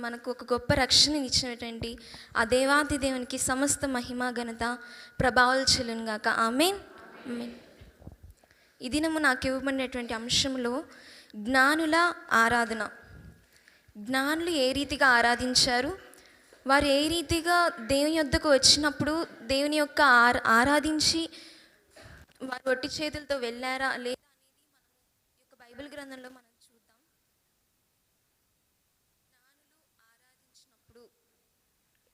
మనకు ఒక గొప్ప రక్షణ ఇచ్చినటువంటి ఆ దేవాది దేవునికి సమస్త మహిమ ఘనత ప్రభావాలు చెల్లును గాక. ఆమేన్. ఈ దినము నాకు ఇవ్వబడినటువంటి అంశంలో జ్ఞానుల ఆరాధన. జ్ఞానులు ఏ రీతిగా ఆరాధించారు, వారు ఏ రీతిగా దేవుని యొద్దకు వచ్చినప్పుడు దేవుని యొక్క ఆరాధించి వారు ఒట్టి చేతులతో వెళ్ళారా లేదా అనేది మనం ఈ యొక్క బైబిల్ గ్రంథంలో మనం చూద్దాం. జ్ఞానులు ఆరాధించినప్పుడు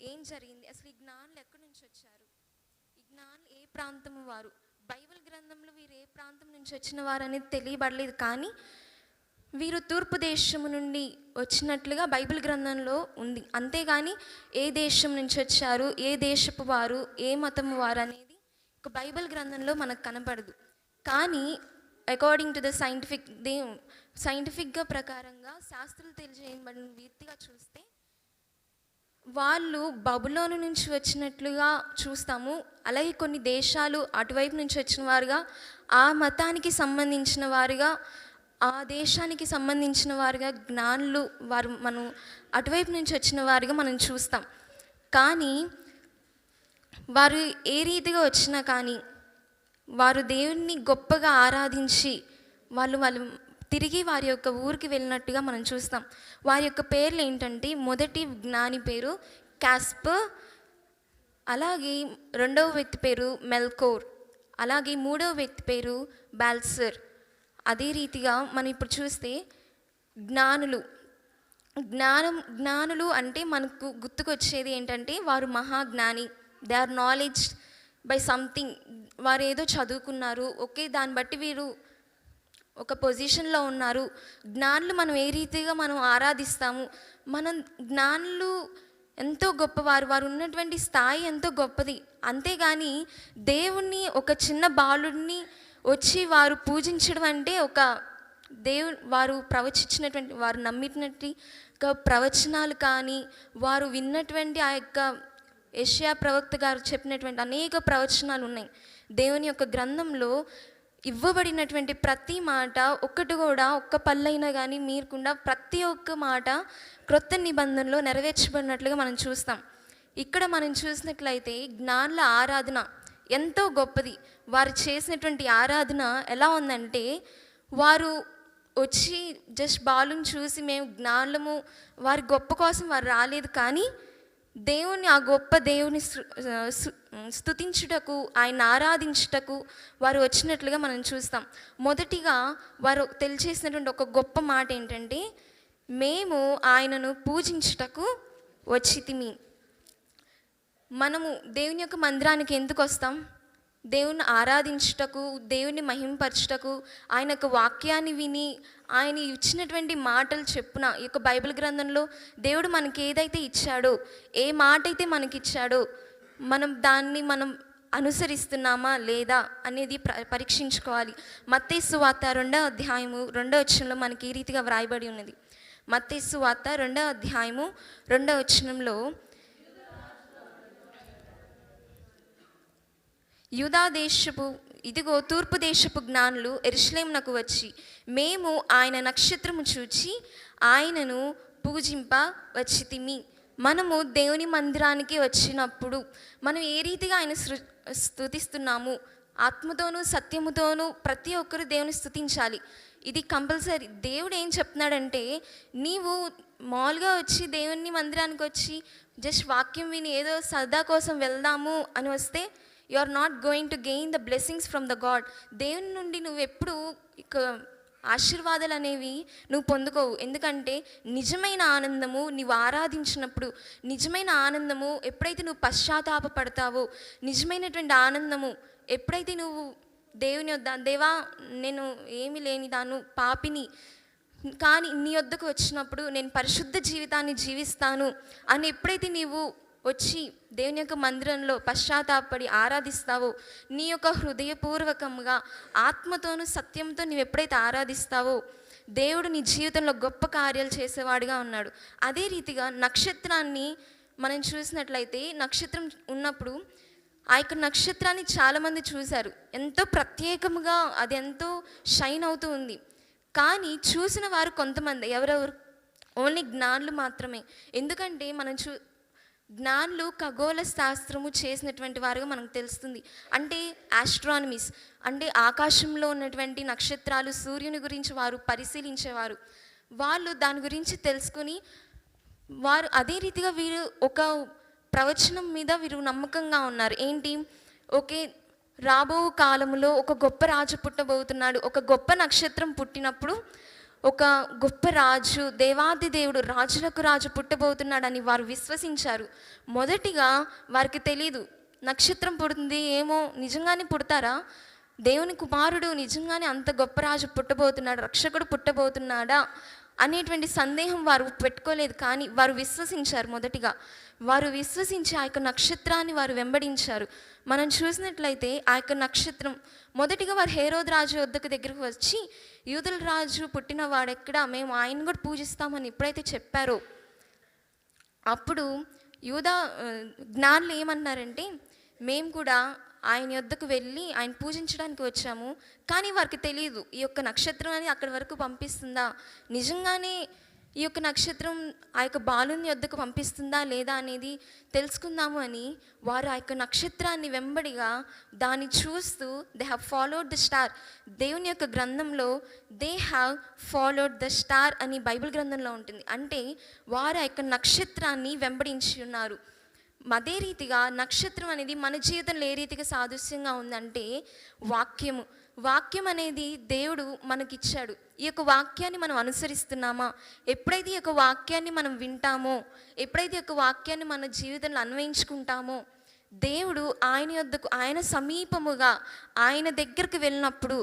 ఏం జరిగింది, అసలు ఈ జ్ఞానులు ఎక్కడి నుంచి వచ్చారు, ఈ జ్ఞానులు ఏ ప్రాంతము వారు, బైబిల్ గ్రంథంలో వీరు ఏ ప్రాంతం నుంచి వచ్చిన వారు అనేది తెలియబడలేదు. కానీ వీరు తూర్పు దేశము నుండి వచ్చినట్లుగా బైబిల్ గ్రంథంలో ఉంది. అంతేగాని ఏ దేశం నుంచి వచ్చారు, ఏ దేశపు వారు, ఏ మతము వారు అనేది ఒక బైబిల్ గ్రంథంలో మనకు కనపడదు. కానీ అకార్డింగ్ టు ద సైంటిఫిక్గా ప్రకారంగా శాస్త్రాలు తెలియజేయబడిన రీతిగా చూస్తే వాళ్ళు బబులోను నుంచి వచ్చినట్లుగా చూస్తాము. అలాగే కొన్ని దేశాలు అటువైపు నుంచి వచ్చిన వారుగా, ఆ మతానికి సంబంధించిన వారుగా, ఆ దేశానికి సంబంధించిన వారుగా జ్ఞానులు వారు మనం అటువైపు నుంచి వచ్చిన వారుగా మనం చూస్తాం. కానీ వారు ఏ రీతిగా వచ్చినా కానీ వారు దేవుణ్ణి గొప్పగా ఆరాధించి వాళ్ళు తిరిగి వారి యొక్క ఊరికి వెళ్ళినట్టుగా మనం చూస్తాం. వారి యొక్క పేర్లు ఏంటంటే, మొదటి జ్ఞాని పేరు క్యాస్పర్, అలాగే రెండవ వ్యక్తి పేరు మెల్కోర్, అలాగే మూడవ వ్యక్తి పేరు బాల్సర్. అదే రీతిగా మనం ఇప్పుడు చూస్తే జ్ఞానులు అంటే మనకు గుర్తుకొచ్చేది ఏంటంటే వారు మహాజ్ఞాని. They are knowledge by something. వారు ఏదో చదువుకున్నారు, ఓకే, దాన్ని బట్టి వీరు ఒక పొజిషన్లో ఉన్నారు. జ్ఞానులు మనం ఏ రీతిగా మనం ఆరాధిస్తాము, మనం జ్ఞానులు ఎంతో గొప్పవారు, వారు ఉన్నటువంటి స్థాయి ఎంతో గొప్పది. అంతేగాని దేవుణ్ణి ఒక చిన్న బాలుడిని వచ్చి వారు పూజించడం అంటే ఒక వారు ప్రవచించినటువంటి, వారు నమ్మినటువంటి ప్రవచనాలు కానీ, వారు విన్నటువంటి ఆ యొక్క యెషయా ప్రవక్త గారు చెప్పినటువంటి అనేక ప్రవచనాలు ఉన్నాయి. దేవుని యొక్క గ్రంథంలో ఇవ్వబడినటువంటి ప్రతి మాట ఒక్కటి కూడా ఒక్క పల్లైనా కానీ మీరకుండా ప్రతి ఒక్క మాట క్రొత్త నిబంధనలో నెరవేర్చబడినట్లుగా మనం చూస్తాం. ఇక్కడ మనం చూసినట్లయితే జ్ఞానుల ఆరాధన ఎంతో గొప్పది. వారు చేసినటువంటి ఆరాధన ఎలా ఉందంటే, వారు వచ్చి జస్ట్ బాలుని చూసి మేము జ్ఞానులము, వారి గొప్ప కోసం వారు రాలేదు, కానీ దేవుని, ఆ గొప్ప దేవుని స్తుతించుటకు, ఆయన ఆరాధించుటకు వారు వచ్చినట్లుగా మనం చూస్తాం. మొదటిగా వారు తెలియచేసినటువంటి ఒక గొప్ప మాట ఏంటంటే, మేము ఆయనను పూజించుటకు వచ్చితిమి. మనము దేవుని యొక్క మందిరానికి ఎందుకు వస్తాం? దేవుని ఆరాధించుటకు, దేవుని మహింపరచుటకు, ఆయన యొక్క వాక్యాన్ని విని ఆయన ఇచ్చినటువంటి మాటలు చెప్పున ఈ యొక్క బైబిల్ గ్రంథంలో దేవుడు మనకి ఏదైతే ఇచ్చాడో, ఏ మాట అయితే మనకి ఇచ్చాడో దాన్ని మనం అనుసరిస్తున్నామా లేదా అనేది పరీక్షించుకోవాలి. మత్తయి సువార్త 2వ అధ్యాయము 2వ వచనంలో మనకి ఈ రీతిగా వ్రాయబడి ఉన్నది. మత్తయి సువార్త 2వ అధ్యాయము 2వ వచనంలో, యూదా దేశపు ఇదిగో తూర్పు దేశపు జ్ఞానులు యెరూషలేమునకు వచ్చి మేము ఆయన నక్షత్రము చూచి ఆయనను పూజింప వచ్చితిమి. మనము దేవుని మందిరానికి వచ్చినప్పుడు మనం ఏ రీతిగా ఆయన స్తుతిస్తున్నాము, ఆత్మతోనూ సత్యముతోనూ ప్రతి ఒక్కరు దేవుని స్తుతించాలి. ఇది కంపల్సరీ. దేవుడు ఏం చెప్తున్నాడంటే, నీవు మామూలుగా వచ్చి దేవుని మందిరానికి వచ్చి జస్ట్ వాక్యం విని ఏదో సరదా కోసం వెళ్దాము అని వస్తే you are not going to gain the blessings from the God. దేవుని నుండి నువ్వు ఎప్పుడు ఇక ఆశీర్వాదాలు అనేవి నువ్వు పొందుకోవు. ఎందుకంటే నిజమైన ఆనందము నీవు ఆరాధించినప్పుడు, నిజమైన ఆనందము ఎప్పుడైతే నువ్వు పశ్చాత్తాపపడతావో, నిజమైనటువంటి ఆనందము ఎప్పుడైతే నువ్వు దేవుని వద్ద, దేవా నేను ఏమీ లేని దాను పాపిని, కానీ నీ వద్దకు వచ్చినప్పుడు నేను పరిశుద్ధ జీవితాన్ని జీవిస్తాను అని ఎప్పుడైతే నీవు వచ్చి దేవుని యొక్క మందిరంలో పశ్చాత్తాపడి ఆరాధిస్తావో, నీ యొక్క హృదయపూర్వకంగా ఆత్మతోనూ సత్యంతో నీవు ఎప్పుడైతే ఆరాధిస్తావో, దేవుడు నీ జీవితంలో గొప్ప కార్యాలు చేసేవాడిగా ఉన్నాడు. అదే రీతిగా నక్షత్రాన్ని మనం చూసినట్లయితే, నక్షత్రం ఉన్నప్పుడు ఆ యొక్క నక్షత్రాన్ని చాలామంది చూశారు. ఎంతో ప్రత్యేకంగా అది ఎంతో షైన్ అవుతూ ఉంది. కానీ చూసిన వారు కొంతమంది, ఎవరెవరు ఓన్లీ జ్ఞానులు మాత్రమే. ఎందుకంటే మనం జ్ఞానులు ఖగోళ శాస్త్రము చేసినటువంటి వారుగా మనకు తెలుస్తుంది. అంటే ఆస్ట్రానమీస్, అంటే ఆకాశంలో ఉన్నటువంటి నక్షత్రాలు, సూర్యుని గురించి వారు పరిశీలించేవారు. వాళ్ళు దాని గురించి తెలుసుకుని వారు అదే రీతిగా వీరు ఒక ప్రవచనం మీద వీరు నమ్మకంగా ఉన్నారు. ఏంటి? ఓకే, రాబో కాలంలో ఒక గొప్ప రాజు పుట్టబోతున్నాడు, ఒక గొప్ప నక్షత్రం పుట్టినప్పుడు ఒక గొప్ప రాజు, దేవాది దేవుడు, రాజులకు రాజు పుట్టబోతున్నాడని వారు విశ్వసించారు. మొదటిగా వారికి తెలీదు నక్షత్రం పుడుతుంది ఏమో, నిజంగానే పుడతారా, దేవుని కుమారుడు నిజంగానే అంత గొప్ప రాజు పుట్టబోతున్నాడు, రక్షకుడు పుట్టబోతున్నాడా అనేటువంటి సందేహం వారు పెట్టుకోలేదు. కానీ వారు విశ్వసించారు. మొదటిగా వారు విశ్వసించి ఆ యొక్క నక్షత్రాన్ని వారు వెంబడించారు. మనం చూసినట్లయితే ఆ యొక్క నక్షత్రం మొదటిగా వారు హేరోదు రాజు దగ్గరకు వచ్చి, యూదుల రాజు పుట్టిన వాడెక్కడ, మేము ఆయన కూడా పూజిస్తామని ఎప్పుడైతే చెప్పారో, అప్పుడు యూదా జ్ఞానులు ఏమన్నారంటే, మేము కూడా ఆయన యొద్దకు వెళ్ళి ఆయన పూజించడానికి వచ్చాము. కానీ వారికి తెలియదు ఈ యొక్క నక్షత్రం అని అక్కడి వరకు పంపిస్తుందా, నిజంగానే ఈ యొక్క నక్షత్రం ఆ యొక్క బాలుని యొద్దకు పంపిస్తుందా లేదా అనేది తెలుసుకుందాము అని వారు ఆ యొక్క నక్షత్రాన్ని వెంబడిగా దాన్ని చూస్తూ they have followed the star. దేవుని యొక్క గ్రంథంలో they have followed the star అని బైబిల్ గ్రంథంలో ఉంటుంది. అంటే వారు ఆ యొక్క నక్షత్రాన్ని వెంబడించి ఉన్నారు. అదే రీతిగా నక్షత్రం అనేది మన జీవితంలో ఏ రీతిగా సాదృశ్యంగా ఉందంటే వాక్యం అనేది దేవుడు మనకిచ్చాడు. ఈ యొక్క వాక్యాన్ని మనం అనుసరిస్తున్నామా? ఎప్పుడైతే ఈ యొక్క వాక్యాన్ని మనం వింటామో, ఎప్పుడైతే ఈ యొక్క వాక్యాన్ని మన జీవితంలో అన్వయించుకుంటామో, దేవుడు ఆయన యొద్దకు, ఆయన సమీపముగా ఆయన దగ్గరకు వెళ్ళినప్పుడు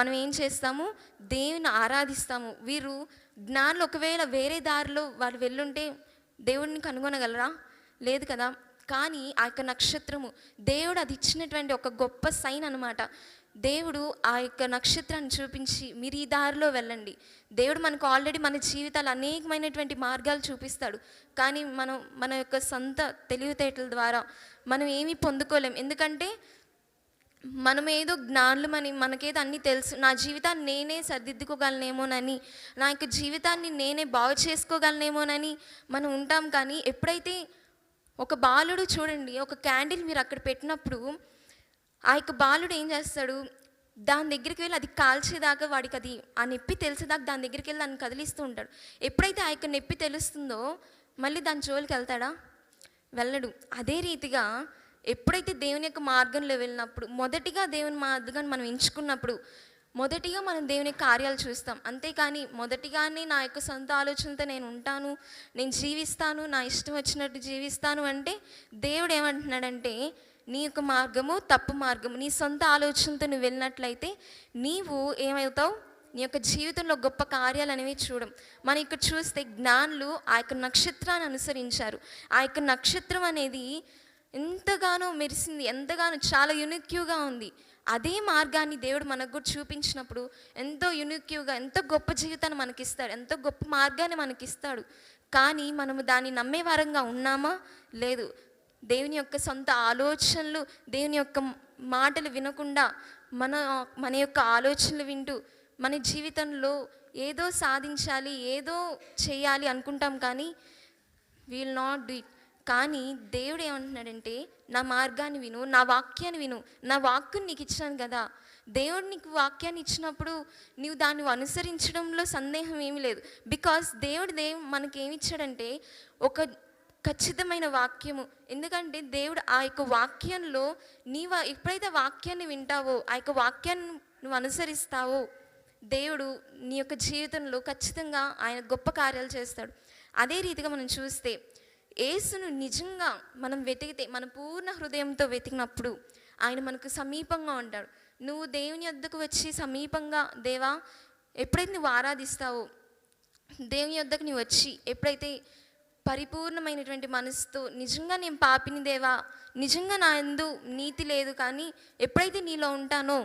మనం ఏం చేస్తాము? దేవుని ఆరాధిస్తాము. వీరు జ్ఞానులు ఒకవేళ వేరే దారిలో వాళ్ళు వెళ్ళుంటే దేవుడిని కనుగొనగలరా? లేదు కదా. కానీ ఆ యొక్క నక్షత్రము దేవుడు అది ఇచ్చినటువంటి ఒక గొప్ప సైన్ అనమాట. దేవుడు ఆ యొక్క నక్షత్రాన్ని చూపించి మీరు ఈ దారిలో వెళ్ళండి. దేవుడు మనకు ఆల్రెడీ మన జీవితాలు అనేకమైనటువంటి మార్గాలు చూపిస్తాడు. కానీ మన యొక్క సొంత తెలివితేటల ద్వారా మనం ఏమీ పొందుకోలేం. ఎందుకంటే మనం ఏదో జ్ఞానులమని, మనకేదో అన్నీ తెలుసు, నా జీవితాన్ని నేనే సరిదిద్దుకోగలనేమోనని, నా యొక్క జీవితాన్ని నేనే బాగు చేసుకోగలనేమోనని మనం ఉంటాం. కానీ ఎప్పుడైతే ఒక బాలుడు చూడండి, ఒక క్యాండిల్ మీరు అక్కడ పెట్టినప్పుడు ఆ యొక్క బాలుడు ఏం చేస్తాడు? దాని దగ్గరికి వెళ్ళి అది కాల్చేదాకా, వాడికి అది ఆ నొప్పి తెలిసేదాకా దాని దగ్గరికి వెళ్ళి దాన్ని కదిలిస్తూ ఉంటాడు. ఎప్పుడైతే ఆ యొక్క నొప్పి తెలుస్తుందో మళ్ళీ దాని జోలికి వెళ్తాడా? వెళ్ళడు. అదే రీతిగా ఎప్పుడైతే దేవుని యొక్క మార్గంలో వెళ్ళినప్పుడు, మొదటిగా దేవుని మార్గాన్ని మనం ఎంచుకున్నప్పుడు మొదటిగా మనం దేవుని కార్యాలు చూస్తాం. అంతేకాని మొదటిగానే నా యొక్క సొంత ఆలోచనతో నేను ఉంటాను, నేను జీవిస్తాను, నా ఇష్టం వచ్చినట్టు జీవిస్తాను అంటే దేవుడు ఏమంటున్నాడంటే, నీ యొక్క మార్గము తప్పు మార్గము. నీ సొంత ఆలోచనతో నువ్వు వెళ్ళినట్లయితే నీవు ఏమవుతావు? నీ యొక్క జీవితంలో గొప్ప కార్యాలు అనేవి చూడం. మనం ఇక్కడ చూస్తే జ్ఞానులు ఆ యొక్క నక్షత్రాన్ని అనుసరించారు. ఆ యొక్క నక్షత్రం అనేది ఎంతగానో మెరిసింది, ఎంతగానో చాలా యునిక్యూగా ఉంది. అదే మార్గాన్ని దేవుడు మనకు కూడా చూపించినప్పుడు ఎంతో యునిక్యూగా, ఎంతో గొప్ప జీవితాన్ని మనకిస్తాడు, ఎంతో గొప్ప మార్గాన్ని మనకిస్తాడు. కానీ మనము దాన్ని నమ్మే వారంగా ఉన్నామా? లేదు. దేవుని యొక్క సొంత ఆలోచనలు, దేవుని యొక్క మాటలు వినకుండా మన యొక్క ఆలోచనలు వింటూ మన జీవితంలో ఏదో సాధించాలి, ఏదో చేయాలి అనుకుంటాం. కానీ విల్ నాట్ డూ ఇట్. కానీ దేవుడు ఏమంటున్నాడంటే, నా మార్గాన్ని విను, నా వాక్యాన్ని విను. నా వాక్కుని నీకు ఇచ్చాను కదా. దేవుడు నీకు వాక్యాన్ని ఇచ్చినప్పుడు నీవు దాన్ని అనుసరించడంలో సందేహం ఏమీ లేదు. బికాస్ దేవుడు మనకి ఏమి ఇచ్చాడంటే ఒక ఖచ్చితమైన వాక్యము. ఎందుకంటే దేవుడు ఆ యొక్క వాక్యంలో ఎప్పుడైతే వాక్యాన్ని వింటావో, ఆ యొక్క వాక్యాన్ని నువ్వు అనుసరిస్తావో, దేవుడు నీ యొక్క జీవితంలో ఖచ్చితంగా ఆయన గొప్ప కార్యాలు చేస్తాడు. అదే రీతిగా మనం చూస్తే యేసును నిజంగా మనం వెతికితే, మన పూర్ణ హృదయంతో వెతికినప్పుడు ఆయన మనకు సమీపంగా ఉంటాడు. నువ్వు దేవుని యొద్దకు వచ్చి సమీపంగా, దేవా ఎప్పుడైతే నువ్వు ఆరాధిస్తావో, దేవుని యొద్దకు నువ్వు వచ్చి ఎప్పుడైతే పరిపూర్ణమైనటువంటి మనసుతో, నిజంగా నేను పాపిని దేవా, నిజంగా నా యందు నీతి లేదు, కానీ ఎప్పుడైతే నీలో ఉంటానో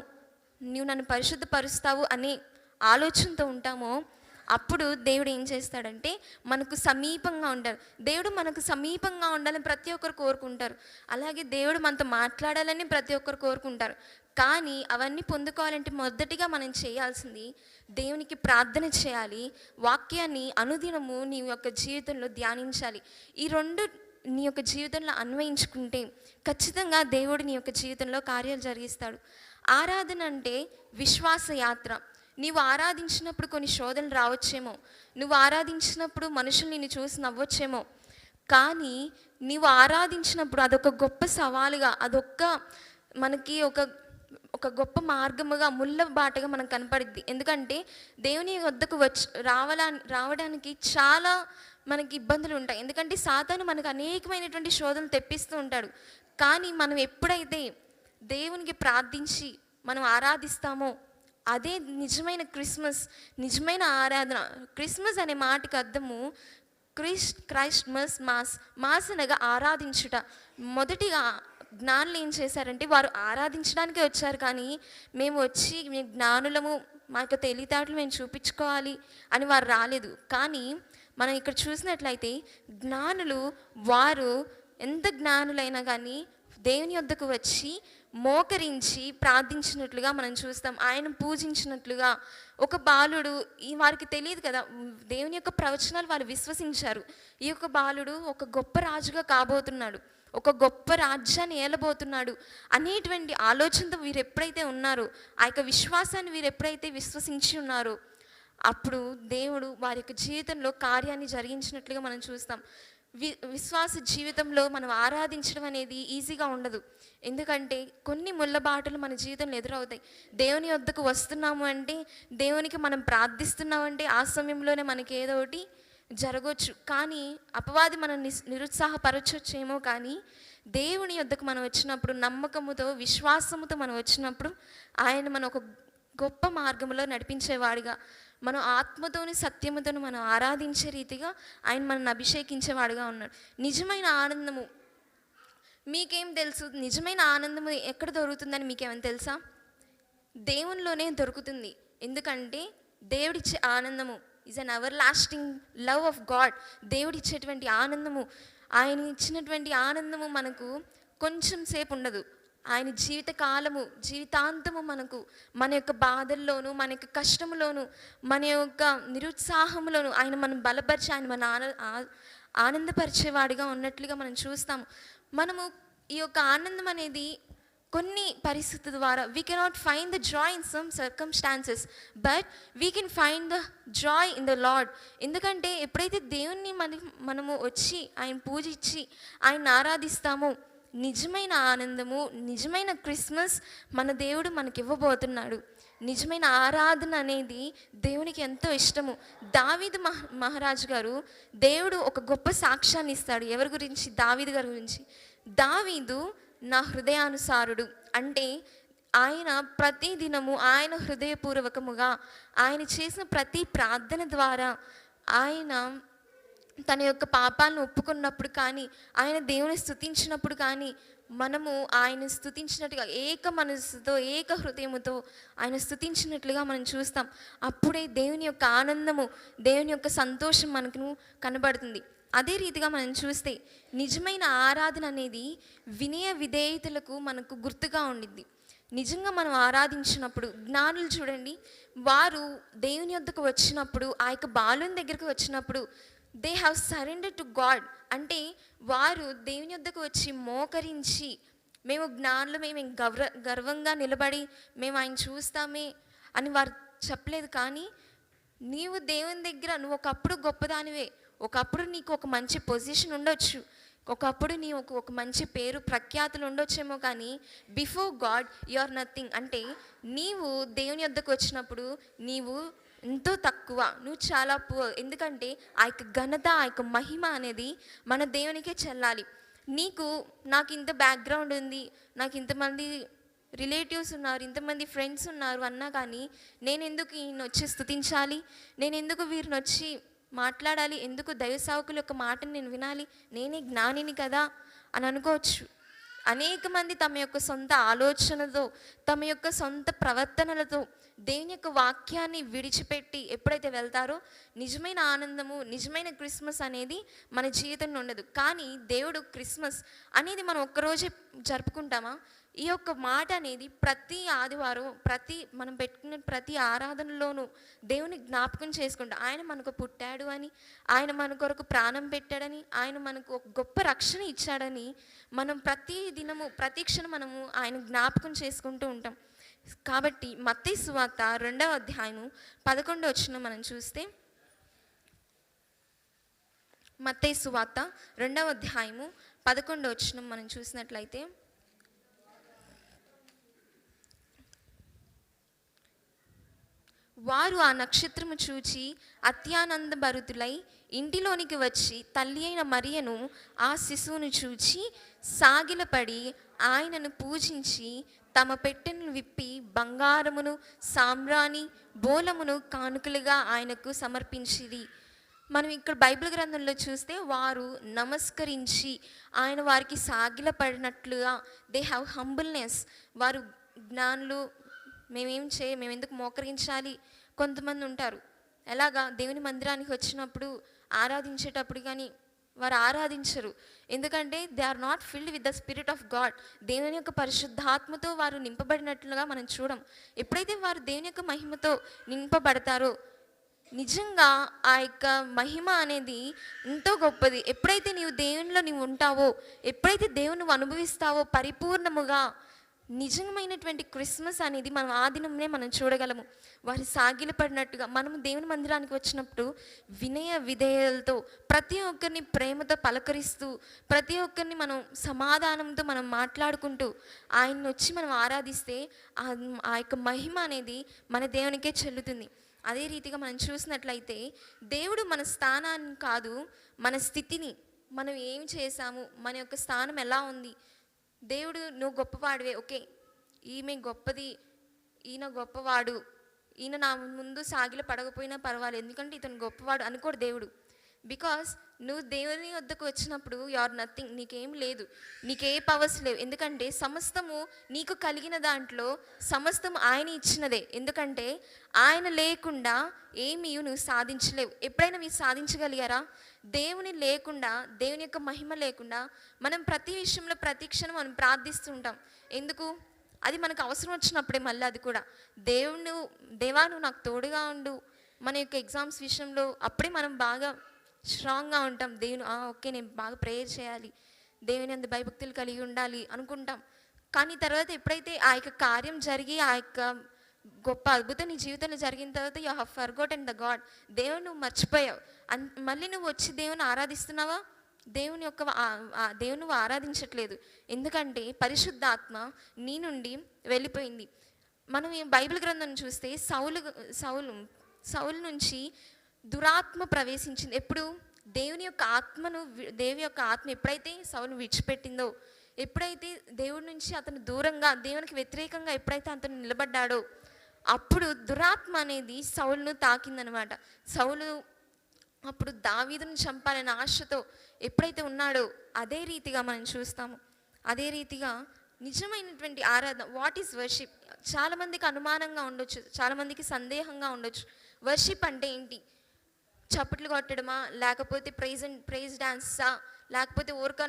నువ్వు నన్ను పరిశుద్ధపరుస్తావు అనే ఆలోచనతో ఉంటామో, అప్పుడు దేవుడు ఏం చేస్తాడంటే మనకు సమీపంగా ఉంటారు. దేవుడు మనకు సమీపంగా ఉండాలని ప్రతి ఒక్కరు కోరుకుంటారు. అలాగే దేవుడు మనతో మాట్లాడాలని ప్రతి ఒక్కరు కోరుకుంటారు. కానీ అవన్నీ పొందుకోవాలంటే మొదటిగా మనం చేయాల్సింది దేవునికి ప్రార్థన చేయాలి, వాక్యాన్ని అనుదినము నీ యొక్క జీవితంలో ధ్యానించాలి. ఈ రెండు నీ యొక్క జీవితంలో అన్వయించుకుంటే ఖచ్చితంగా దేవుడు నీ యొక్క జీవితంలో కార్యాలు జరిగిస్తాడు. ఆరాధన అంటే విశ్వాస యాత్ర. నీవు ఆరాధించినప్పుడు కొన్ని శోధనలు రావచ్చేమో, నువ్వు ఆరాధించినప్పుడు మనుషులు నిన్ను చూసి నవ్వొచ్చేమో, కానీ నీవు ఆరాధించినప్పుడు అదొక గొప్ప సవాలుగా, అదొక్క మనకి ఒక గొప్ప మార్గముగా, ముళ్ళ బాటగా మనకు కనపడిద్ది. ఎందుకంటే దేవుని వద్దకు రావడానికి చాలా మనకి ఇబ్బందులు ఉంటాయి. ఎందుకంటే సాతాను మనకు అనేకమైనటువంటి శోధనలు తెప్పిస్తూ ఉంటాడు. కానీ మనం ఎప్పుడైతే దేవునికి ప్రార్థించి మనం ఆరాధిస్తామో అదే నిజమైన క్రిస్మస్, నిజమైన ఆరాధన. క్రిస్మస్ అనే మాటకి అర్థము క్రైస్ట్మస్ మాస్ అనగా ఆరాధించుట. మొదటిగా జ్ఞానులు ఏం చేశారంటే వారు ఆరాధించడానికే వచ్చారు, కానీ మేము వచ్చి మేము జ్ఞానులము, మా యొక్క తెలివితేటలు మేము చూపించుకోవాలి అని వారు రాలేదు. కానీ మనం ఇక్కడ చూసినట్లయితే జ్ఞానులు, వారు ఎంత జ్ఞానులైనా కానీ దేవుని వద్దకు వచ్చి మోకరించి ప్రార్థించినట్లుగా మనం చూస్తాం, ఆయన పూజించినట్లుగా. ఒక బాలుడు, ఈ వారికి తెలియదు కదా, దేవుని యొక్క ప్రవచనాలు వాళ్ళు విశ్వసించారు. ఈ యొక్క బాలుడు ఒక గొప్ప రాజుగా కాబోతున్నాడు, ఒక గొప్ప రాజ్యాన్ని ఏలబోతున్నాడు అనేటువంటి ఆలోచనతో వీరు ఎప్పుడైతే ఉన్నారో, ఆ యొక్క విశ్వాసాన్ని వీరు ఎప్పుడైతే విశ్వసించి ఉన్నారో, అప్పుడు దేవుడు వారి యొక్క జీవితంలో కార్యాన్ని జరిగించినట్లుగా మనం చూస్తాం. విశ్వాస జీవితంలో మనం ఆరాధించడం అనేది ఈజీగా ఉండదు. ఎందుకంటే కొన్ని ముళ్ళబాటలు మన జీవితంలో ఎదురవుతాయి. దేవుని వద్దకు వస్తున్నాము అంటే, దేవునికి మనం ప్రార్థిస్తున్నామంటే ఆ సమయంలోనే మనకి ఏదో ఒకటి జరగవచ్చు. కానీ అపవాది మనం నిరుత్సాహపరచొచ్చేమో, కానీ దేవుని వద్దకు మనం వచ్చినప్పుడు నమ్మకముతో, విశ్వాసముతో మనం వచ్చినప్పుడు ఆయన మన ఒక గొప్ప మార్గంలో నడిపించేవాడిగా, మనం ఆత్మతోని సత్యముతోని మనం ఆరాధించే రీతిగా ఆయన మనల్ని అభిషేకించేవాడుగా ఉన్నాడు. నిజమైన ఆనందము మీకేం తెలుసు? నిజమైన ఆనందము ఎక్కడ దొరుకుతుందని మీకేమైనా తెలుసా? దేవునిలోనే దొరుకుతుంది. ఎందుకంటే దేవుడిచ్చే ఆనందము is an everlasting love of God. దేవుడిచ్చేటువంటి ఆనందము, ఆయన ఇచ్చినటువంటి ఆనందము మనకు కొంచెం సేపు ఉండదు. ఆయన జీవితకాలము, జీవితాంతము మనకు మన యొక్క బాధల్లోనూ, మన యొక్క కష్టంలోనూ, మన యొక్క నిరుత్సాహంలోనూ ఆయన మనం బలపరిచి, ఆయన మన ఆనందపరిచేవాడిగా ఉన్నట్లుగా మనం చూస్తాము. మనము ఈ యొక్క ఆనందం అనేది కొన్ని పరిస్థితుల ద్వారా we cannot find the Joy in some circumstances, but we can find the Joy in the lord. ఎందుకంటే ఎప్పుడైతే దేవుణ్ణి మనము వచ్చి ఆయన పూజించి ఆయన ఆరాధిస్తామో, నిజమైన ఆనందము, నిజమైన క్రిస్మస్ మన దేవుడు మనకి ఇవ్వబోతున్నాడు. నిజమైన ఆరాధన అనేది దేవునికి ఎంతో ఇష్టము. దావీదు మహారాజు గారు, దేవుడు ఒక గొప్ప సాక్ష్యాన్ని ఇస్తాడు. ఎవరి గురించి? దావీదు గారి గురించి. దావీదు నా హృదయానుసారుడు అంటే ఆయన ప్రతి దినము ఆయన హృదయపూర్వకముగా ఆయన చేసిన ప్రతి ప్రార్థన ద్వారా ఆయన తన యొక్క పాపాలను ఒప్పుకున్నప్పుడు కానీ, ఆయన దేవుని స్తుతించినప్పుడు కానీ, మనము ఆయన స్తుతించినట్టుగా ఏక మనసుతో, ఏక హృదయముతో ఆయన స్తుతించినట్లుగా మనం చూస్తాం. అప్పుడే దేవుని యొక్క ఆనందము, దేవుని యొక్క సంతోషం మనకు కనబడుతుంది. అదే రీతిగా మనం చూస్తే నిజమైన ఆరాధన అనేది వినయ విధేయతలకు మనకు గుర్తుగా ఉండిద్ది. నిజంగా మనం ఆరాధించినప్పుడు, జ్ఞానులు చూడండి, వారు దేవుని వద్దకు వచ్చినప్పుడు, ఆ యొక్క బాలుని దగ్గరకు వచ్చినప్పుడు they have surrender to God. అంటే వారు దేవుని వద్దకు వచ్చి మోకరించి, మేము జ్ఞానులు, మేము గర్వంగా నిలబడి మేము ఆయన చూస్తామే అని వారు చెప్పలేదు. కానీ నీవు దేవుని దగ్గర, నువ్వు ఒకప్పుడు గొప్పదానివే, ఒకప్పుడు నీకు ఒక మంచి పొజిషన్ ఉండొచ్చు, ఒకప్పుడు నీ ఒక మంచి పేరు ప్రఖ్యాతులు ఉండొచ్చేమో, కానీ before God you are nothing. అంటే నీవు దేవుని వద్దకు వచ్చినప్పుడు నీవు ఎంతో తక్కువ, నువ్వు చాలా పూర్. ఎందుకంటే ఆ యొక్క ఘనత, ఆ యొక్క మహిమ అనేది మన దేవునికే చెల్లాలి. నాకు ఇంత బ్యాక్గ్రౌండ్ ఉంది, నాకు ఇంతమంది రిలేటివ్స్ ఉన్నారు, ఇంతమంది ఫ్రెండ్స్ ఉన్నారు అన్నా కానీ నేను ఎందుకు ఈయన వచ్చి స్తుతించాలి, నేను ఎందుకు వీరిని వచ్చి మాట్లాడాలి, ఎందుకు దైవ సేవకుల యొక్క మాటను నేను వినాలి, నేనే జ్ఞానిని కదా అని అనుకోవచ్చు. అనేక మంది తమ యొక్క సొంత ఆలోచనతో, తమ యొక్క సొంత ప్రవర్తనలతో దేవుని యొక్క వాక్యాన్ని విడిచిపెట్టి ఎప్పుడైతే వెళ్తారో నిజమైన ఆనందము, నిజమైన క్రిస్మస్ అనేది మన జీవితంలో ఉండదు. కానీ దేవుడు క్రిస్మస్ అనేది మనం ఒక్కరోజే జరుపుకుంటామా? ఈ యొక్క మాట అనేది ప్రతి ఆదివారం, మనం పెట్టుకునే ప్రతి ఆరాధనలోనూ దేవుని జ్ఞాపకం చేసుకుంటాం. ఆయన మనకు పుట్టాడు అని, ఆయన మన కొరకు ప్రాణం పెట్టాడని, ఆయన మనకు ఒక గొప్ప రక్షణ ఇచ్చాడని మనం ప్రతి దినము, ప్రతి క్షణం మనము ఆయన జ్ఞాపకం చేసుకుంటూ ఉంటాం. కాబట్టి మత్తయి సువార్త 2వ అధ్యాయము 11వ వచనం మనం చూస్తే, మత్తయి సువార్త 2వ అధ్యాయము 11వ వచనం మనం చూసినట్లయితే, వారు ఆ నక్షత్రము చూచి అత్యానందభరితులై ఇంటిలోనికి వచ్చి తల్లి అయిన మరియను ఆ శిశువును చూచి సాగిలపడి ఆయనను పూజించి తమ పెట్టెను విప్పి బంగారమును, సాంబ్రాణి, బోలమును కానుకలుగా ఆయనకు సమర్పించిరి. మనం ఇక్కడ బైబిల్ గ్రంథంలో చూస్తే వారు నమస్కరించి ఆయన వారికి సాగిలపడినట్లుగా, దే హ్యావ్ హంబుల్నెస్. వారు జ్ఞానులు, మేము ఎందుకు మోకరించాలి? కొంతమంది ఉంటారు, ఎలాగా దేవుని మందిరానికి వచ్చినప్పుడు ఆరాధించేటప్పుడు కానీ వారు ఆరాధించరు. ఎందుకంటే they are not filled with the spirit of God. దేవుని యొక్క పరిశుద్ధాత్మతో వారు నింపబడినట్లుగా మనం చూడం. ఎప్పుడైతే వారు దేవుని యొక్క మహిమతో నింపబడతారో నిజంగా ఆ యొక్క మహిమ అనేది ఎంతో గొప్పది. ఎప్పుడైతే దేవునిలో నీవు ఉంటావో, ఎప్పుడైతే దేవుని నువ్వు అనుభవిస్తావో పరిపూర్ణముగా, నిజమైనటువంటి క్రిస్మస్ అనేది మనం ఆ దినంనే మనం చూడగలము. వారి సాగిలపడినట్టుగా మనము దేవుని మందిరానికి వచ్చినప్పుడు వినయ విధేయలతో ప్రతి ఒక్కరిని ప్రేమతో పలకరిస్తూ, ప్రతి ఒక్కరిని మనం సమాధానంతో మనం మాట్లాడుకుంటూ ఆయన్ని వచ్చి మనం ఆరాధిస్తే ఆ యొక్క మహిమ అనేది మన దేవునికే చెల్లుతుంది. అదే రీతిగా మనం చూసినట్లయితే దేవుడు మన స్థానాన్ని కాదు, మన స్థితిని, మనం ఏం చేశాము, మన యొక్క స్థానం ఎలా ఉంది, దేవుడు నువ్వు గొప్పవాడివే, ఓకే ఈమె గొప్పది, ఈయన గొప్పవాడు, ఈయన నా ముందు సాగిల పడకపోయినా పర్వాలేదు ఎందుకంటే ఇతను గొప్పవాడు అనుకోడు దేవుడు. బికాస్ నువ్వు దేవుని వద్దకు వచ్చినప్పుడు యు ఆర్ నథింగ్, నీకేం లేదు, నీకే పవర్స్ లేవు. ఎందుకంటే సమస్తము నీకు కలిగిన దాంట్లో సమస్తం ఆయన ఇచ్చినదే. ఎందుకంటే ఆయన లేకుండా ఏమీ నువ్వు సాధించలేవు. ఎప్పుడైనా మీరు సాధించగలిగారా? దేవుని లేకుండా, దేవుని యొక్క మహిమ లేకుండా మనం ప్రతి విషయంలో ప్రతి క్షణం మనం ప్రార్థిస్తూ ఉంటాం. ఎందుకు? అది మనకు అవసరం వచ్చినప్పుడే. మళ్ళీ అది కూడా దేవా నువ్వు నాకు తోడుగా ఉండు, మన యొక్క ఎగ్జామ్స్ విషయంలో అప్పుడే మనం బాగా స్ట్రాంగ్గా ఉంటాం. దేవుని ఓకే నేను బాగా ప్రేయర్ చేయాలి, దేవుని అందు భయభక్తులు కలిగి ఉండాలి అనుకుంటాం. కానీ తర్వాత ఎప్పుడైతే ఆ యొక్క కార్యం జరిగి, ఆ యొక్క గొప్ప అద్భుతం నీ జీవితంలో జరిగిన తర్వాత యూ హ్యావ్ ఫర్గోటెన్ ద గాడ్, దేవుని నువ్వు మర్చిపోయావు. మళ్ళీ నువ్వు వచ్చి దేవుని ఆరాధిస్తున్నావా? దేవుని నువ్వు ఆరాధించట్లేదు. ఎందుకంటే పరిశుద్ధాత్మ నీ నుండి వెళ్ళిపోయింది. మనం ఈ బైబిల్ గ్రంథం చూస్తే సౌలు నుంచి దురాత్మ ప్రవేశించింది. ఎప్పుడు? దేవుని యొక్క ఆత్మ ఎప్పుడైతే సౌలు విడిచిపెట్టిందో, ఎప్పుడైతే దేవుడి నుంచి అతను దూరంగా, దేవునికి వ్యతిరేకంగా ఎప్పుడైతే అతను నిలబడ్డాడో, అప్పుడు దురాత్మ అనేది సౌలును తాకిందనమాట. సౌలు అప్పుడు దావీదును చంపాలనే ఆశతో ఎప్పుడైతే ఉన్నాడో, అదే రీతిగా మనం చూస్తాము. అదే రీతిగా నిజమైనటువంటి ఆరాధన, వాట్ ఈస్ వర్షిప్? చాలామందికి అనుమానంగా ఉండొచ్చు, చాలామందికి సందేహంగా ఉండొచ్చు. వర్షిప్ అంటే ఏంటి? చప్పట్లు కొట్టడమా, లేకపోతే ప్రైజ్ డాన్సా, లేకపోతే ఊరిక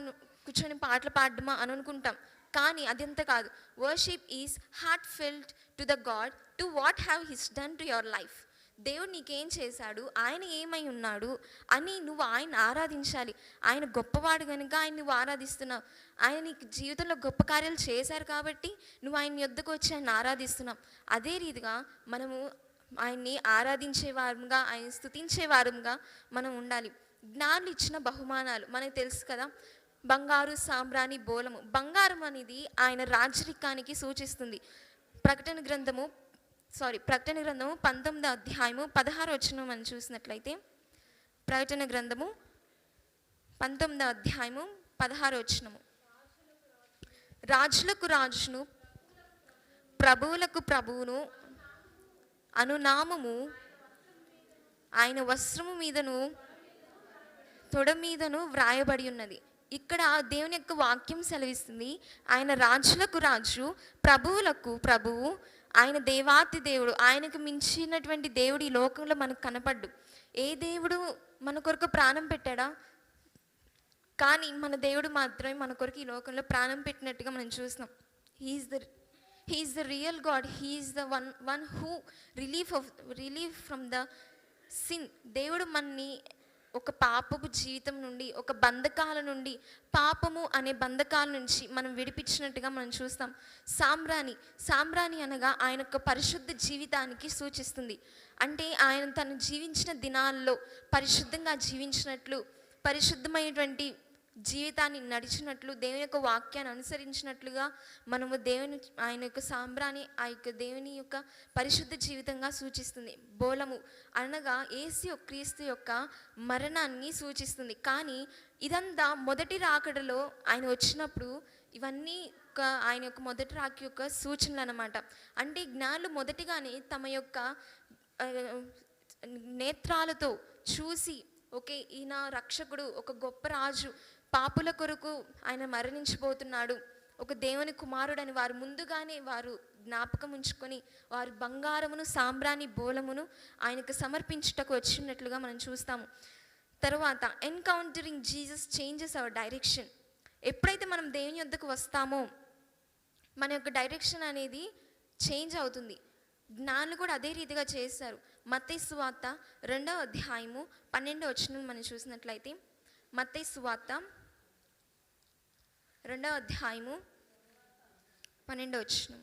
కూర్చొని పాటలు పాడడమా అని అనుకుంటాం. కానీ అదంతా కాదు. Worship is heart filled to the God, to what have his done to your life. దేవుడు నీకేం చేశాడు, ఆయన ఏమై ఉన్నాడు అని నువ్వు ఆయన ఆరాధించాలి. ఆయన గొప్పవాడు కనుక ఆయన నువ్వు ఆరాధిస్తున్నావు. ఆయన నీకు జీవితంలో గొప్ప కార్యాలు చేశారు కాబట్టి నువ్వు ఆయన యొద్దకు వచ్చి ఆయన ఆరాధిస్తున్నావు. అదే రీతిగా మనము ఆయన్ని ఆరాధించే వారంగా, ఆయన స్తుతించే వారంగా మనం ఉండాలి. జ్ఞానులు ఇచ్చిన బహుమానాలు మనకు తెలుసు కదా, బంగారు, సాంబ్రాణి, బోలము. బంగారం అనేది ఆయన రాజరికానికి సూచిస్తుంది. ప్రకటన గ్రంథము 19వ అధ్యాయము 16వ వచనం మనం చూసినట్లయితే, ప్రకటన గ్రంథము 19వ అధ్యాయము 16వ వచనము, రాజులకు రాజును ప్రభువులకు ప్రభువును అనునామము ఆయన వస్త్రము మీదను తొడ మీదను వ్రాయబడి ఉన్నది. ఇక్కడ దేవుని యొక్క వాక్యం సెలవిస్తుంది, ఆయన రాజులకు రాజు, ప్రభువులకు ప్రభువు, ఆయన దేవాతి దేవుడు. ఆయనకు మించినటువంటి దేవుడు ఈ లోకంలో మనకు కనపడ్డు. ఏ దేవుడు మన కొరకు ప్రాణం పెట్టాడా? కానీ మన దేవుడు మాత్రమే మన కొరకు ఈ లోకంలో ప్రాణం పెట్టినట్టుగా మనం చూస్తున్నాం. He's the real God. He's the one who relief from the sin. దేవుడు మనని ఒక పాపపు జీవితం నుండి, ఒక బంధకాల నుండి, పాపము అనే బంధకాల నుంచి మనం విడిపించినట్టుగా మనం చూస్తాం. సాంబ్రాణి అనగా ఆయన యొక్క పరిశుద్ధ జీవితానికి సూచిస్తుంది. అంటే ఆయన తను జీవించిన దినాల్లో పరిశుద్ధంగా జీవించినట్లు, పరిశుద్ధమైనటువంటి జీవితాన్ని నడిచినట్లు, దేవుని యొక్క వాక్యాన్ని అనుసరించినట్లుగా మనము ఆయన యొక్క సాంబ్రాణి ఆ యొక్క దేవుని యొక్క పరిశుద్ధ జీవితంగా సూచిస్తుంది. బోళము అనగా క్రీస్తు యొక్క మరణాన్ని సూచిస్తుంది. కానీ ఇదంతా మొదటి రాకడలో ఆయన వచ్చినప్పుడు ఇవన్నీ ఆయన యొక్క మొదటి రాక యొక్క సూచనలు అన్నమాట. అంటే జ్ఞానులు మొదటిగానే తమ యొక్క నేత్రాలతో చూసి, ఓకే, ఈయన రక్షకుడు, ఒక గొప్ప రాజు, పాపుల కొరకు ఆయన మరణించబోతున్నాడు, ఒక దేవుని కుమారుడని వారు ముందుగానే వారు జ్ఞాపకం ఉంచుకొని వారు బంగారమును, సాంబ్రాణి, బోళమును ఆయనకు సమర్పించుటకు వచ్చినట్లుగా మనం చూస్తాము. తర్వాత encountering Jesus changes our direction. ఎప్పుడైతే మనం దేవుని యొద్దకు వస్తామో మన యొక్క డైరెక్షన్ అనేది చేంజ్ అవుతుంది. జ్ఞానులు కూడా అదే రీతిగా చేశారు. మత్తయి సువార్త 2వ అధ్యాయము 12వ వచనం మనం చూసినట్లయితే, మత్తయి సువార్త 2వ అధ్యాయము 12వ వచనం.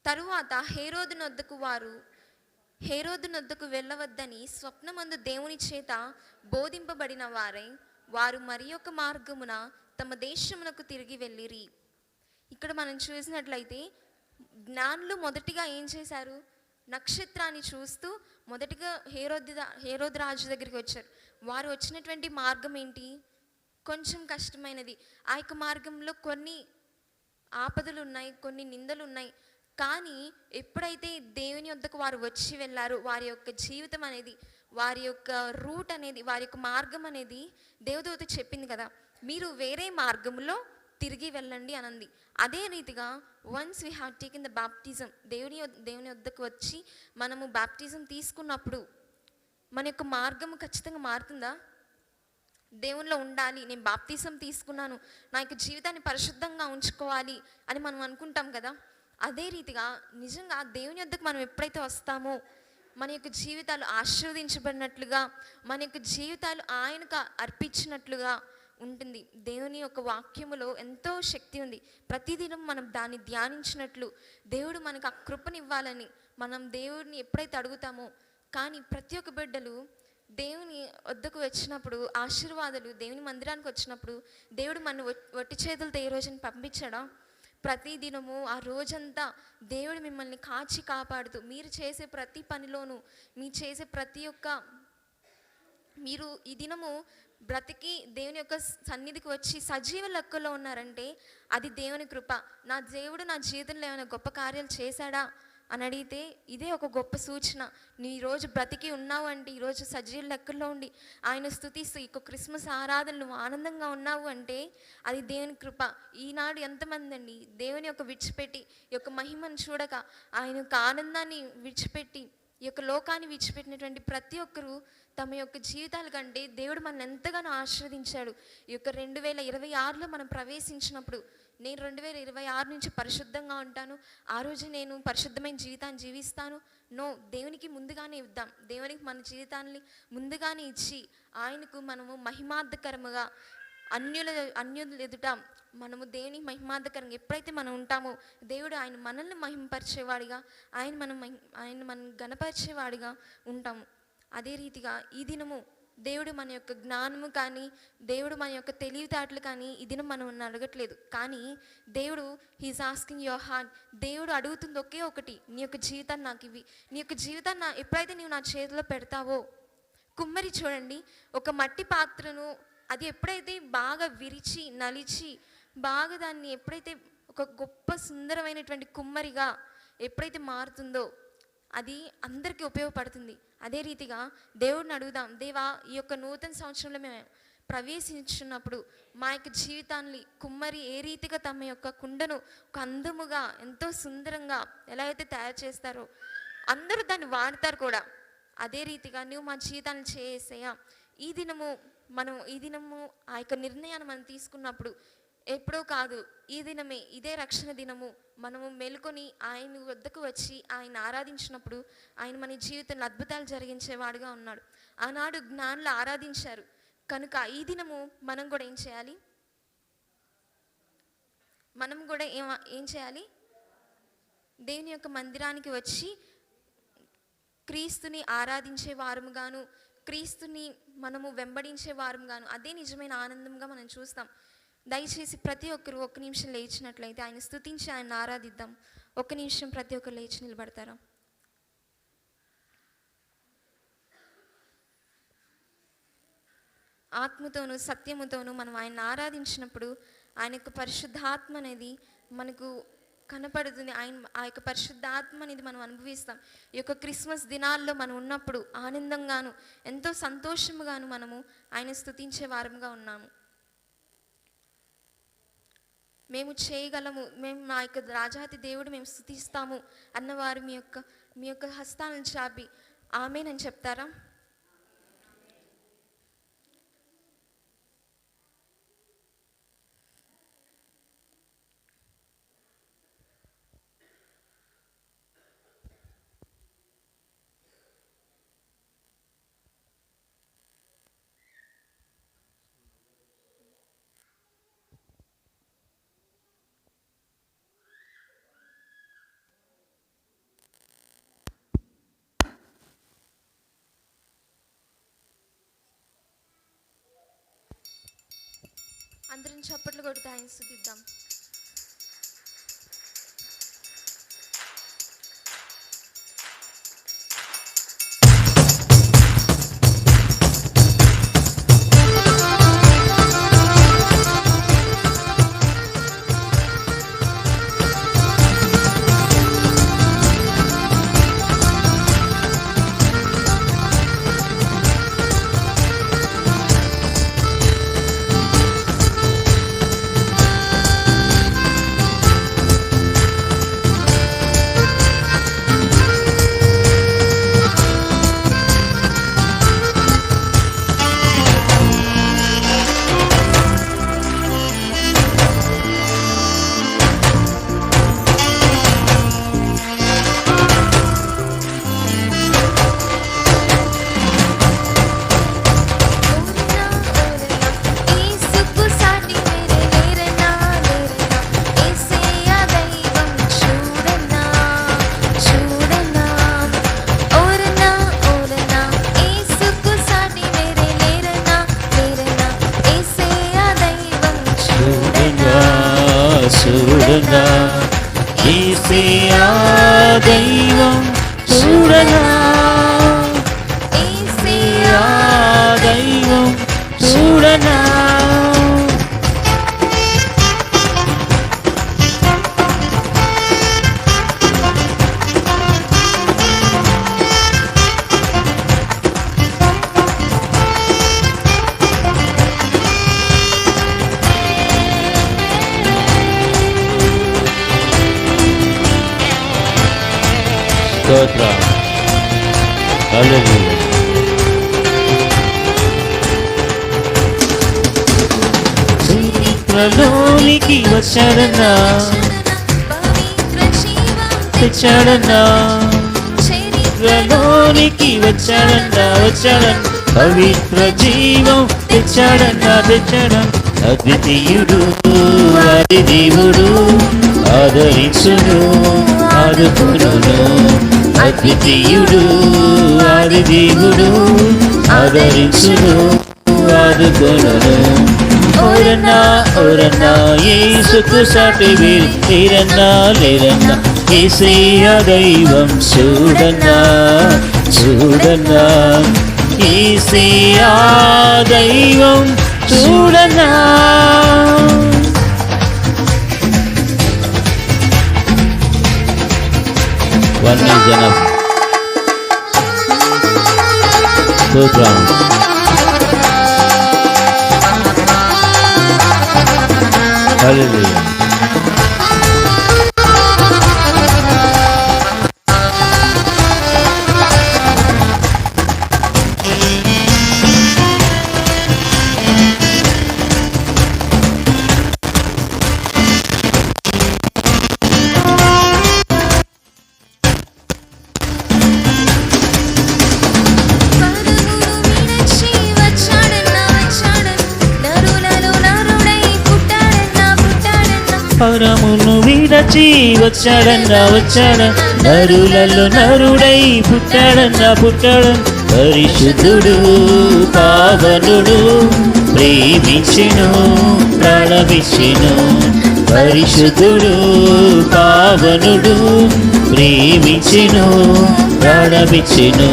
తరువాత హేరోదునొద్దకు వెళ్ళవద్దని స్వప్నమందు దేవుని చేత బోధింపబడిన వారు మరి ఒక మార్గమున తమ దేశమునకు తిరిగి వెళ్ళిరి. ఇక్కడ మనం చూసినట్లయితే జ్ఞానులు మొదటిగా ఏం చేశారు? నక్షత్రాన్ని చూస్తూ మొదటిగా హేరోదు రాజు దగ్గరికి వచ్చారు. వారు వచ్చినటువంటి మార్గం ఏంటి? కొంచెం కష్టమైనది. ఆ యొక్క మార్గంలో కొన్ని ఆపదలు ఉన్నాయి, కొన్ని నిందలు ఉన్నాయి. కానీ ఎప్పుడైతే దేవుని వద్దకు వారు వచ్చి వెళ్ళారో వారి యొక్క జీవితం అనేది, వారి యొక్క రూట్ అనేది, వారి యొక్క మార్గం అనేది దేవదూత చెప్పింది కదా, మీరు వేరే మార్గంలో తిరిగి వెళ్ళండి అనంది. అదే రీతిగా once we have taken the baptism, దేవుని వద్దకు వచ్చి మనము బాప్టిజం తీసుకున్నప్పుడు మన యొక్క మార్గము ఖచ్చితంగా మారుతుందా? దేవునిలో ఉండాలి, నేను బాప్టిజం తీసుకున్నాను, నా యొక్క జీవితాన్ని పరిశుద్ధంగా ఉంచుకోవాలి అని మనం అనుకుంటాం కదా. అదే రీతిగా నిజంగా దేవుని వద్దకు మనం ఎప్పుడైతే వస్తామో మన యొక్క జీవితాలు ఆశీర్వదించబడినట్లుగా, మన యొక్క జీవితాలు ఆయనకు అర్పించినట్లుగా ఉంటుంది. దేవుని యొక్క వాక్యములో ఎంతో శక్తి ఉంది. ప్రతిదినం మనం దాన్ని ధ్యానించినట్లు దేవుడు మనకు ఆ కృపనివ్వాలని మనం దేవుడిని ఎప్పుడైతే అడుగుతామో. కానీ ప్రతి ఒక్క బిడ్డలు దేవుని వద్దకు వచ్చినప్పుడు, ఆశీర్వాదాలు దేవుని మందిరానికి వచ్చినప్పుడు దేవుడు మన వట్టి చేతులతో ఏ రోజుని పంపించాడా? ప్రతిదినము ఆ రోజంతా దేవుడు మిమ్మల్ని కాచి కాపాడుతూ, మీరు చేసే ప్రతి పనిలోనూ, మీరు చేసే ప్రతి ఒక్క, మీరు ఈ దినము బ్రతికి దేవుని యొక్క సన్నిధికి వచ్చి సజీవ లెక్కలో ఉన్నారంటే అది దేవుని కృప. నా దేవుడు నా జీవితంలో ఏమైనా గొప్ప కార్యాలు చేశాడా అని అడిగితే ఇదే ఒక గొప్ప సూచన. నీ ఈరోజు బ్రతికి ఉన్నావు అంటే, ఈరోజు సజీవ లెక్కల్లో ఉండి ఆయన స్తుతిస్తూ ఈ క్రిస్మస్ ఆరాధనలు నువ్వు ఆనందంగా ఉన్నావు అంటే అది దేవుని కృప. ఈనాడు ఎంతమంది అండి దేవుని యొక్క విడిచిపెట్టి, ఈ యొక్క మహిమను చూడక, ఆయన యొక్క ఆనందాన్ని విడిచిపెట్టి, ఈ యొక్క లోకాన్ని విడిచిపెట్టినటువంటి ప్రతి ఒక్కరూ తమ యొక్క జీవితాల కంటే దేవుడు మనల్ని ఎంతగానో ఆశీర్వదించాడు. ఈ యొక్క 2026లో మనం ప్రవేశించినప్పుడు, నేను 2026 నుంచి పరిశుద్ధంగా ఉంటాను, ఆ రోజు నేను పరిశుద్ధమైన జీవితాన్ని జీవిస్తాను. దేవునికి ముందుగానే ఇద్దాం. దేవునికి మన జీవితాన్ని ముందుగానే ఇచ్చి ఆయనకు మనము మహిమార్థకరముగా అన్యుల ఎదుట మనము దేవుని మహిమార్థకరంగా ఎప్పుడైతే మనం ఉంటామో దేవుడు ఆయన మనల్ని మహిమపరిచేవాడిగా, ఆయన మనం గణపరిచేవాడిగా ఉంటాము. అదే రీతిగా ఈ దినము దేవుడు మన యొక్క జ్ఞానము కానీ, దేవుడు మన యొక్క తెలివితేటలు కానీ ఈ దినం మనం అడగట్లేదు. కానీ దేవుడు హీఈస్ ఆస్కింగ్ యువర్ హార్ట్. దేవుడు అడుగుతుంది ఒకే ఒకటి, నీ యొక్క జీవితాన్ని నాకు ఇవి. నీ యొక్క జీవితాన్ని ఎప్పుడైతే నీవు నా చేతిలో పెడతావో, కుమ్మరి చూడండి, ఒక మట్టి పాత్రను అది ఎప్పుడైతే బాగా విరిచి నలిచి బాగా దాన్ని ఎప్పుడైతే ఒక గొప్ప సుందరమైనటువంటి కుమ్మరిగా ఎప్పుడైతే మారుతుందో అది అందరికీ ఉపయోగపడుతుంది. అదే రీతిగా దేవుడిని అడుగుదాం, దేవా ఈ యొక్క నూతన సంవత్సరంలో ప్రవేశించున్నప్పుడు మా యొక్క జీవితాన్ని కుమ్మరి ఏ రీతిగా తమ యొక్క కుండను ఒక అందముగా ఎంతో సుందరంగా ఎలా అయితే తయారు చేస్తారో అందరూ దాన్ని వాడతారు కూడా, అదే రీతిగా నువ్వు మా జీవితాన్ని చేసేయా. ఈ దినము ఆ యొక్క నిర్ణయాన్ని మనం తీసుకున్నప్పుడు ఎప్పుడో కాదు, ఈ దినమే, ఇదే రక్షణ దినము. మనము మేలుకొని ఆయన వద్దకు వచ్చి ఆయన ఆరాధించినప్పుడు ఆయన మన జీవితంలో అద్భుతాలు జరిగించేవాడుగా ఉన్నాడు. ఆనాడు జ్ఞానులు ఆరాధించారు కనుక ఈ దినము మనం కూడా ఏం చేయాలి? మనం కూడా ఏం చేయాలి? దేవుని యొక్క మందిరానికి వచ్చి క్రీస్తుని ఆరాధించే వారముగాను, క్రీస్తుని మనము వెంబడించే వారముగాను, అదే నిజమైన ఆనందంగా మనం చూస్తాం. దయచేసి ప్రతి ఒక్కరు ఒక్క నిమిషం లేచినట్లయితే ఆయన స్తుతించి ఆయన ఆరాధిద్దాం. ఒక్క నిమిషం ప్రతి ఒక్కరు లేచి నిలబడతారా? ఆత్మతోనూ సత్యముతోనూ మనం ఆయన ఆరాధించినప్పుడు ఆయన యొక్క పరిశుద్ధాత్మ అనేది మనకు కనపడుతుంది. ఆ యొక్క పరిశుద్ధాత్మ అనేది మనం అనుభవిస్తాం. ఈ యొక్క క్రిస్మస్ దినాల్లో మనం ఉన్నప్పుడు ఆనందంగాను ఎంతో సంతోషముగాను మనము ఆయన స్తుతించే వారముగా ఉన్నాము. మేము చేయగలము, మేము మా యొక్క రాజాతి దేవుడు మేము స్తుతిస్తాము అన్నవారు మీ యొక్క హస్తాలను చాపి ఆమేన్ అని చెప్తారా? అందరం చప్పట్లు కొడుతూ ఆయన స్తుతిద్దాం. చూడనా యేసయ్యా దైవం చూడనా యేసయ్యా దైవం చూడనా స్తోత్రం హల్లెలూయా. చరిత్రలోనికి వచ్చాడన్నా తెచ్చాడన్నా చరిత్రలోనికి వచ్చాడన్నా పవిత్ర జీవం తెచ్చాడన్నా అద్వితీయుడు ఆది దేవుడు ఆదరించును ఆదుకును అద్వితీయుడు ఆది దేవుడు ఆదరించును ఆదుకును ఓరన్నా ఓరన్నా యేసుకు సాటి లేరన్నా యేసయ్యా దైవం చూడన్నా యేసయ్యా దైవం చూడన్నా One is enough. స్తోత్రం హల్లెలూయా. పరమును విడచి వచ్చాడన్న వచ్చాడన్న పరమును విడచి వచ్చాడన్న వచ్చాడన్న నరులలో నరుడై పుట్టాడన్న పుట్టాడన్న పరిశుద్ధుడు పావనుడు ప్రేమించెను ప్రాణమిచ్చెను పరిశుద్ధుడు పావనుడు ప్రేమించెను ప్రాణమిచ్చెను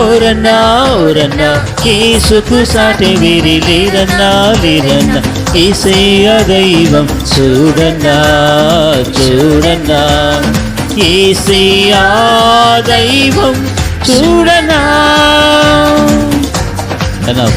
ఓరన్నా ఓరన్నా యేసుకు సాటి వీరి లేరన్నా లేరన్నా యేసయ్య దైవం చూడన్నా చూడన్నా యేసయ్య దైవం చూడన్నా అన్నావు.